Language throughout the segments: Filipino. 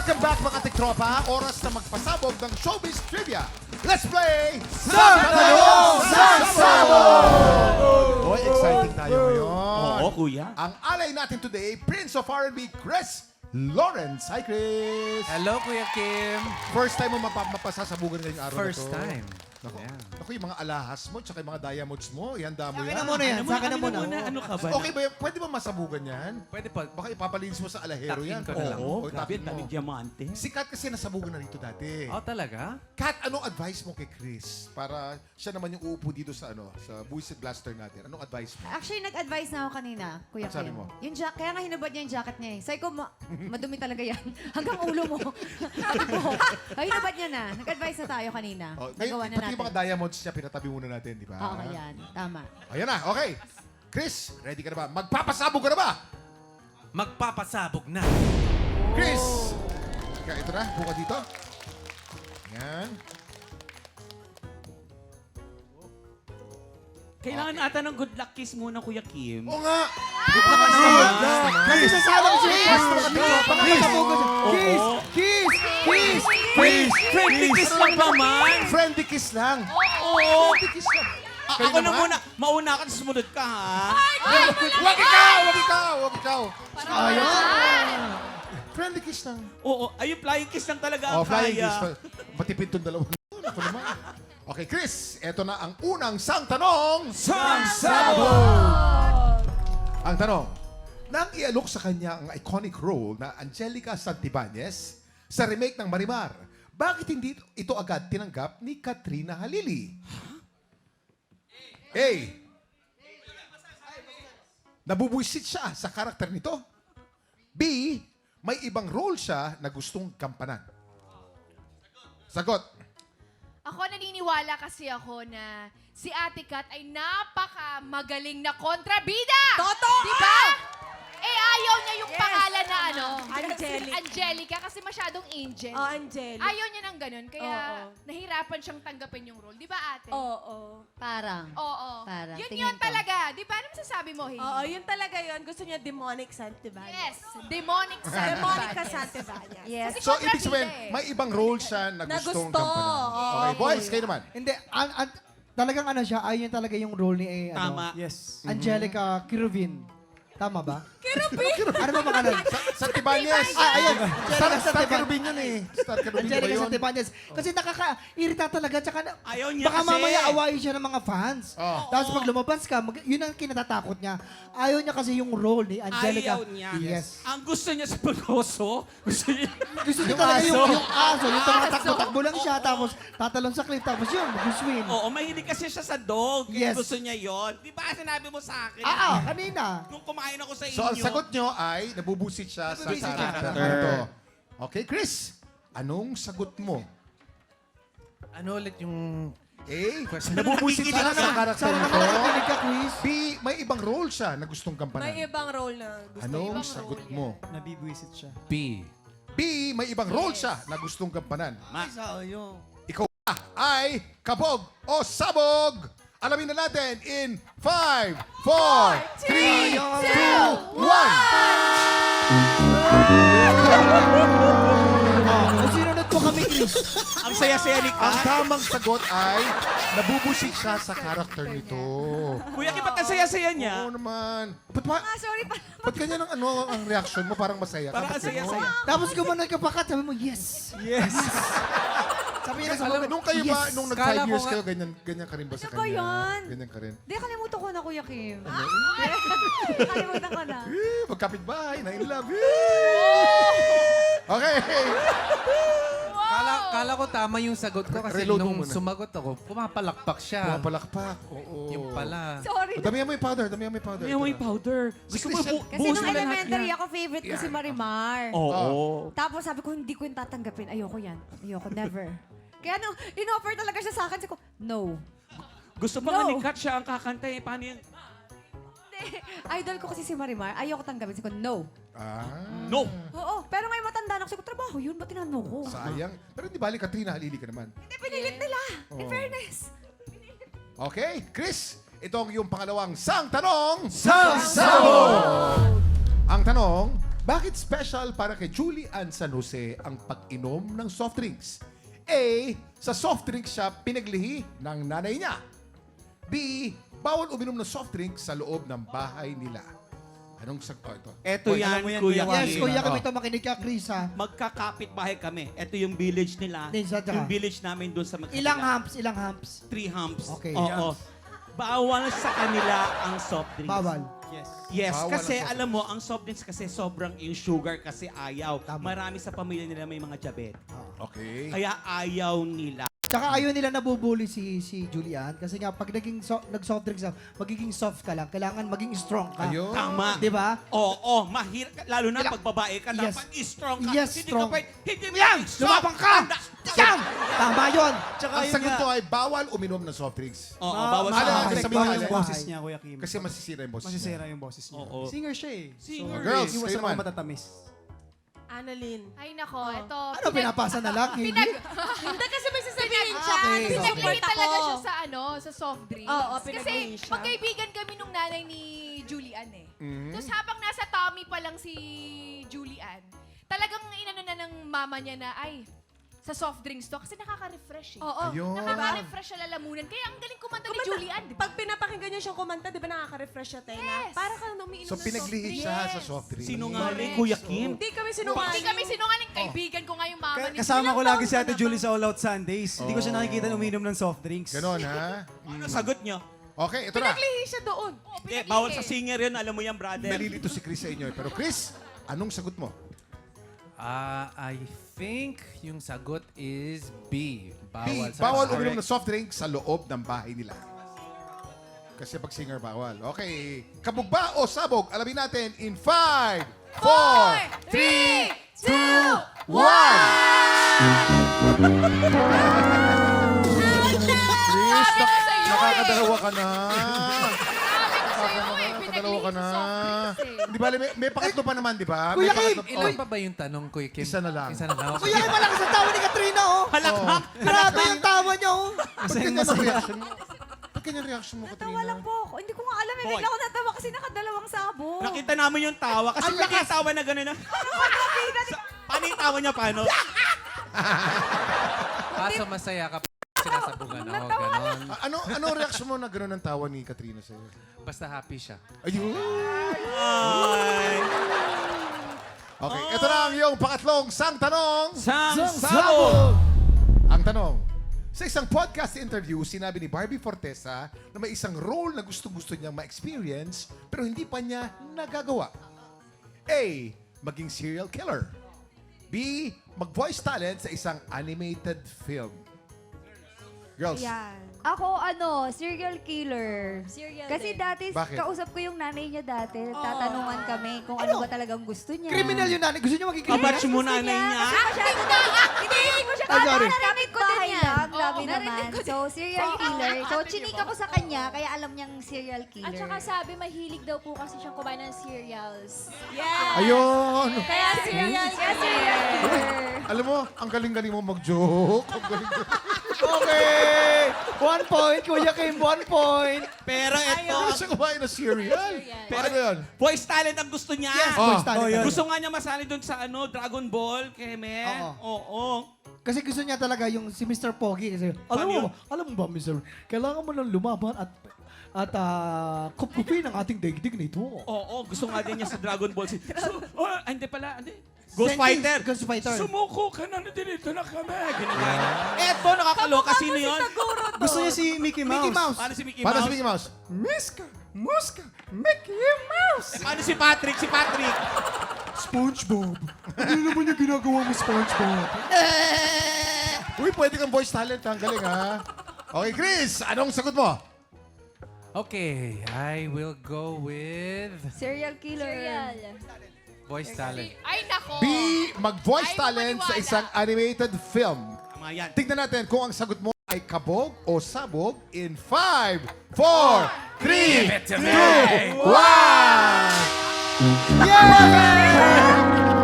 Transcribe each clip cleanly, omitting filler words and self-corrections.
Welcome back mga tiktropa. Oras na magpasabog ng showbiz trivia. Let's play Sang Tanong, Sang Sabog! Boy, exciting tayo ngayon. Oo, kuya. Ang alay natin today, Prince of R&B, Chris Lawrence. Hi, Chris. Hello, Kuya Kim. First time mo mapasasabugan ngayong araw First na to. time. Naku, Yeah. naku, yung mga alahas mo, tsaka yung mga diamonds mo, ihanda mo Sa akin yan. na muna yan. Sa akin na muna. Ano ka ba? Okay ba yan? Pwede ba masabugan yan? Pwede po. Baka ipapalinis mo sa alahero Takin yan. ko na lang. Oo, O, grabe, tapin mo. dami diamante. Si Kat kasi nasabugan na rito dati. Oh, talaga? Kat, anong advice mo kay Chris? Para siya naman yung uupo dito sa sa Buisit Blaster natin. Anong advice mo? Actually, nag-advise na ako kanina, Kuya Ano sabi Kim. mo? Yung kaya nga hinubad niya yung jacket niya eh. Sabi ko, madumi talaga yan. Hanggang ulo mo. Sabi ko, hinubad niya na. Nag-advise na tayo kanina. Nagawa na pati natin. yung mga diamonds niya, pinatabi muna natin, di ba? Oo, yan. Tama. Ayan na, okay. Chris, ready ka na ba? Magpapasabog ka na ba? Magpapasabog na. Chris! Kaya ito na, buka dito. Ayan. Kailangan ata ng good luck kiss muna, Kuya Kim. Oo nga! Kasi sasalang siya. Chris, Baka masabugan siya. Kiss! Oo. Kiss! Kiss! Chris! Friendly kiss lang ba, man? Friendly kiss lang. Oo. Friendly kiss lang. Ako na muna. Mauna ka, sumunod ka, ha? Wag ikaw! Wag ikaw! Wag ikaw! Ayun! Friendly kiss lang. Oo. Ayun, flying kiss lang talaga Oh, ang flying kaya. kiss. Matipid tong dalawa. Ako naman. Okay, Chris, eto na ang unang sang tanong. Sang Sabog! Ang tanong, nang ialok sa kanya ang iconic role na Angelica Santibanez sa remake ng Marimar, bakit hindi ito agad tinanggap ni Katrina Halili? A. Nabubuisit siya sa karakter nito. B. May ibang role siya na gustong gampanan. Sagot. Ako naniniwala kasi ako na si Ate Kat ay napaka-magaling na kontrabida! Totoo! Di ba? Eh, ayaw niya yung pangalan na Angelica. Angelica kasi masyadong angel. Oh, Angel. Ayaw niya ng ganun, kaya Oo. nahirapan siyang tanggapin yung role. Di ba, ate? Oo. Parang. Oo. Parang, Yun tingin yun ko. talaga. Di ba? Ano masasabi mo, Hailey? Oo, yun talaga yun. Gusto niya demonic Santibanez. Yes. Demonic Demonica Santibanez. Santibanez. Yes. Kasi So, ibig sabihin, kontrabida eh. may ibang role siya na Na gustong gusto. gampanan. Oo. Okay, boys, kayo naman. Hindi, talagang ano siya, ayun talaga yung role ni Tama. Yes. Angelica Kiruvin. Tama ba? Kiruvin? Ano ba pangalan? Santibanez. Ayun. Star Angelica Caribbean yun eh. Star Caribbean ba Angelica yun? Santibanez. Kasi nakaka-irita talaga. Tsaka Ayaw niya baka kasi. mamaya awayin siya ng mga fans. Oh. Tapos pag lumabas ka, yun ang kinatatakot niya. Ayaw niya kasi yung role ni Angelica. Ayaw niya. Yes. Ang gusto niya sa pag-oso, gusto niya. Gusto niya talaga yung aso. Yung tumatakbo-takbo lang siya. Tapos tatalon sa cliff. Tapos yun, mag-swim. Oo, mahilig kasi siya sa dog. Kaya Yes. gusto niya yon. Di ba sinabi mo sa akin? Kanina. Nung kumain ako sa inyo. So, ang sagot nyo ay nabubusit siya sa Nabubusit karakter siya. nito. Okay, Chris. Anong sagot mo? Ano ulit yung... A. Nabubusit siya Nakikinig sa ka. karakter Sana nito. nakakakinig ka, Quiz. B. May ibang role siya na gustong gampanan. May ibang role na gusto. Anong ibang sagot role mo? Nabibwisit siya. B. B. May ibang role siya na gustong gampanan. Sayang. Ikaw ba ay kabog o sabog? Alamin na natin in 5, 4, 3, 2, 1. Sinunod mo kami, Chris. Ang saya-saya ni Ang Kat. tamang sagot ay nabubusit siya sa karakter nito. Kuya, ba't ang saya-saya niya? Oo naman. Sorry pa. Ba't ganyan ang reaction mo? Parang masaya ka. Parang ang Ba't ganun? saya-saya. Tapos gumanon ka pa, Kat. Sabi mo, yes. Yes. Sabi niya sa Alam, nung kayo ba, yes. nung nag Kala 5 ko years nga- kayo, ganyan ka rin ba sa Ano ba kanya? yan? Ganyan ka rin. Hindi, kalimutan ko na, Kuya Kim. Kalimutan ko na. Magkapit-bahay, na in love. Okay. Kala ko tama yung sagot ko kasi Reload mo nung muna. sumagot ako, pumapalakpak siya. Pumapalakpak. Oo. Yung pala. Sorry. Damihan mo yung powder, damihan mo yung powder. May may powder. Gusto mo Christian- Kasi buhusin nung mo lahat elementary yan. ako, favorite ko si Marimar. Oo. Tapos sabi ko, hindi ko yung tatanggapin. Ayoko yan. Ayoko, never. Kaya nung in-offer talaga siya sa akin, sabi ko, no. Gusto pa nga No. ni Kat siya ang kakanta eh. Paano yan? Idol ko kasi si Marimar. Ayoko tanggapin. Sabi ko, no. Ah. No. Oo. Pero ngayon matanda na ako. Sabi ko, trabaho yun. Ba't tinanong ko? Sayang. Pero di bali, Katrina, halili ka naman. Hindi, pinilit nila. In fairness. Okay, Chris, ito ang iyong pangalawang sang tanong. Sang Sabog! Ang tanong, Bakit special para kay Julie Ann San Jose ang pag-inom ng soft drinks? A. Sa soft drinks siya pinaglihi ng nanay niya. B. Bawal uminom ng soft drinks sa loob ng bahay nila. Anong ito? Eto yan, alam mo yan, Kuya Kuya Yes, Kim. kuya kami ito makinig ka, Chris, ha? Magkakapit bahay kami. Ito yung village nila. Din sa tsaka. Yung village namin doon sa magkabila. Ilang humps? 3 humps. Okay. Oo. Bawal sa kanila ang soft drinks. Bawal. Yes. Yes, Bawal kasi ang soft alam mo, ang soft drinks kasi sobrang yung sugar kasi ayaw. Tama. Marami sa pamilya nila may mga diabetes. Okay. Kaya ayaw nila. Tsaka ayaw nila nabubuli si Julian kasi nga pag nag-soft drinks ka, magiging soft ka lang. Kailangan maging strong ka. Ayun. Tama. Di ba? Oo, mahirap. Lalo na Kailang- pag babae ka, Yes. dapat strong ka. Yes, Hindi strong. ka pwede, hindi mo Yan! soft. Lumabang ka! Yan! Tama yun! Tsaka Ang yun sagot nga, ko ay bawal uminom ng soft drinks. Oo, bawal Mahal sa ang bahay. sabihin bawal nga, yung eh. boses niya, Kuya Kim. Kasi masisira yung boses masisira niya. yung boses niya. Oo. Singer siya eh. Singer Girls, Iwas kayo sa mga naman. matatamis. Annalyn. Ay, nako. Ito. Ano, pinapasa na lang? Hindi? Hindi kasi may sasabihin siya. okay. Pinaglihi Support talaga ako. siya sa sa soft drinks. Oo, Kasi pinaglihi siya. magkaibigan kami nung nanay ni Julian eh. Mhm. Tapos habang nasa tummy pa lang si Julian, talagang inano na ng mama niya na, ay, sa soft drinks to kasi nakaka-refresh eh. Oo. Ayun. Nakaka-refresh sa lalamunan. Kaya ang galing kumanta ni Julian, di ba? Pag pinapakinggan niya siyang kumanta, di ba nakaka-refresh siya, Tena? Yes. Para ka umiinom So ng soft pinaglihi drink. siya Yes. sa soft drinks. Sinungaling, Correct. Kuya Kim. Hindi kami Hindi sinungaling. kami sinungaling. Kaibigan ko nga yung mama ni Kasama ko Ilang lagi taon si ka Ate na Julie ba? sa All Out Sundays. Hindi ko siya nakikita uminom ng soft drinks. Ganon, ha? Ano sagot nyo? Okay, ito na. Pinaglihi siya doon. Oo, Eh, pinaglihi bawal eh. sa singer yun. Alam mo yan, brother. Nalilito si Chris sa inyo. Pero Chris, anong sagot mo? I think yung sagot is B. B. Bawal sa Bawal bahay. uminom ng soft drink sa loob ng bahay nila. Kasi pag singer, bawal. Okay. Kabog ba o sabog? Alamin natin in 5, 4, 3, 2, 1! Chris, Sabi ko sa'yo eh. nakakadalawa ka na. Sa'yo eh, Nakakadalawa ka na. pinaglihi sa soft drinks eh. Di ba, may pakatlo pa naman, di ba? May Kuya Kim, pakatlo- Ilan pa ba yung tanong, Kuya Kim? Isa na lang. Isa na lang. Kuya, may malakas ang tawa ni Katrina, oh! Halakhak! Grabe yung tawa niya, oh! Ba't ganyan ang reaction mo? Ba't ganyan ang reaction mo, Natawa Katrina? lang po ako. Hindi ko nga alam. Hoy. Bigla ako natawa kasi nakadalawang sabog. Nakita namin yung tawa. Kasi Ang may lakas! tawa na gano'n na. Paano yung tawa niya? Paano? Kaso masaya ka sinasabugan ako, ganon. Ano reaction mo na gano'n ang tawa ni Katrina sa'yo? Basta happy siya. Ayun! Ay. Okay, ito na ang iyong pangatlong sang tanong. Sabog! Ang tanong, sa isang podcast interview, sinabi ni Barbie Fortesa na may isang role na gusto-gusto niyang ma-experience pero hindi pa niya nagagawa. A. Maging serial killer. B. Mag-voice talent sa isang animated film. Girls, Yan. Ako, serial killer. Kasi dati, Bakit? kausap ko yung nanay niya dati. Tatanungan kami kung ano ba talagang gusto niya. Criminal yun, nanay. Gusto niya maging criminal? Kabatch mo nanay niya. Masyado na. Hindi ko siya Ay, sorry. narinig ko din lang. Grabe Oo, naman. So, serial killer. So, chinika ko sa kanya, kaya alam niyang serial killer. At saka sabi, mahilig daw po kasi siyang kumain ng cereals. Yeah. ayun! Kaya serial. Kaya serial killer. Alam mo, ang galing-galing mo mag-joke. Ang galing-galing. Okay! 1 point, Kuya Kim, 1 point. Pero ito, Ano siya kumain na cereal? Pero Ano yun? voice talent ang gusto niya. Yes, Oh, voice talent. yun. Gusto nga niya masali doon sa Dragon Ball, Keme. Oo. Kasi gusto niya talaga yung si Mr. Pogi. Kasi, alam mo ba, Mr. Kailangan mo nang lumaban at kupkupin ang ating daigdig na ito. Oo, gusto nga din niya sa Dragon Ball. Hindi pala, hindi. Ghost Sentence, Fighter. Ghost Fighter. Sumuko ka na, dito na kami. Ganyan. Eto, nakakaloka. Sino yun? Gusto niya si Mickey Mouse. Mickey Mouse. Paano si Mickey Para Mouse? sa Mickey Mouse. Muska, Mickey Mouse. Paano si Patrick? Si Patrick. SpongeBob. Ano naman yung ginagawa mo, SpongeBob? Uy, pwede kang voice talent. Ang galing, ha? Okay, Chris, anong sagot mo? Okay, I will go with Serial killer. Cereal. voice talent. Ay, nako. B. Mag-voice Ay, talent sa maniwala. isang animated film. Tama yan. Tignan natin kung ang sagot mo ay kabog o sabog in 5, 4, 3, 2, 1!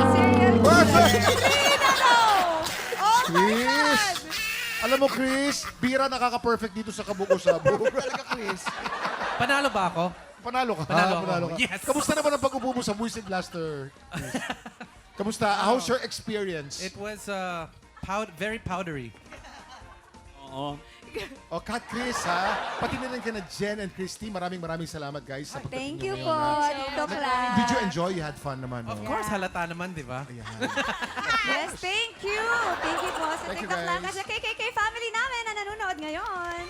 Serial Perfect! Oh Chris! Alam mo, Chris, bira nakaka-perfect dito sa kabog o sabog. Talaga, Chris. Panalo ba ako? Panalo ka. Panalo ako. Yes. Kamusta naman ang pag-upo mo sa Buisit Blaster? Kamusta? How's your experience? It was very powdery. Oo. O, Kat Chris, ha? Pati na lang ka na Jen and Christy. Maraming salamat, guys. Sa Thank pagdating you nyo po, ngayon, Tito Clan. Did you enjoy? You had fun naman, no? Of course, halata naman, di ba? Ayan. Yes, thank you. Thank you po sa Thank you, TikTok lang guys. sa KKK family namin na nanonood ngayon.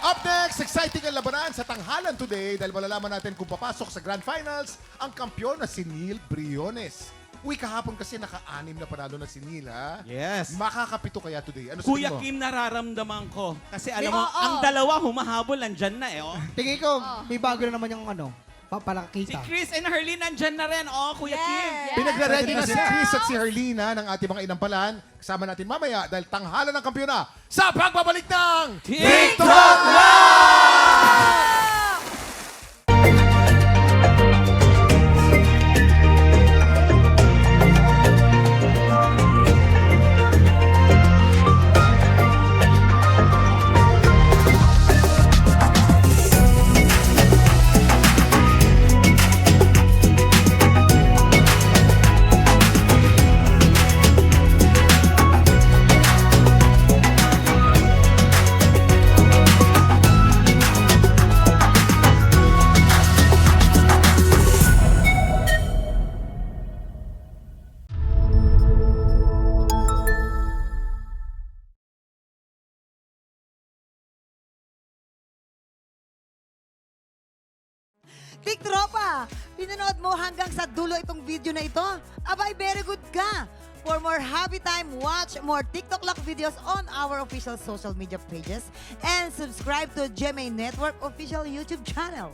Up next, exciting ang labanan sa tanghalan today dahil malalaman natin kung papasok sa Grand Finals ang kampyon na si Neil Briones. Uy, kahapon kasi naka-anim na panalo na si Neil, ha? Yes. Makakapito kaya today? Ano sa Kuya tingin mo? Kim, nararamdaman ko. Kasi alam mo, ang dalawa humahabol, nandyan na eh. Oh. Tingin ko, may bago na naman yung Si papalakita. Chris and Herlene nandyan na rin. Oh, Kuya Kim. Pinagre-ready na si Chris at si Herlina ng ating mga inampalan. Kasama natin mamaya dahil tanghalan ng kampyon na sa pagbabalik ng TikTok Tik Tropa, pinanood mo hanggang sa dulo itong video na ito? Abay, very good ka! For more happy time, watch more TikTok Lock videos on our official social media pages and subscribe to GMA Network official YouTube channel.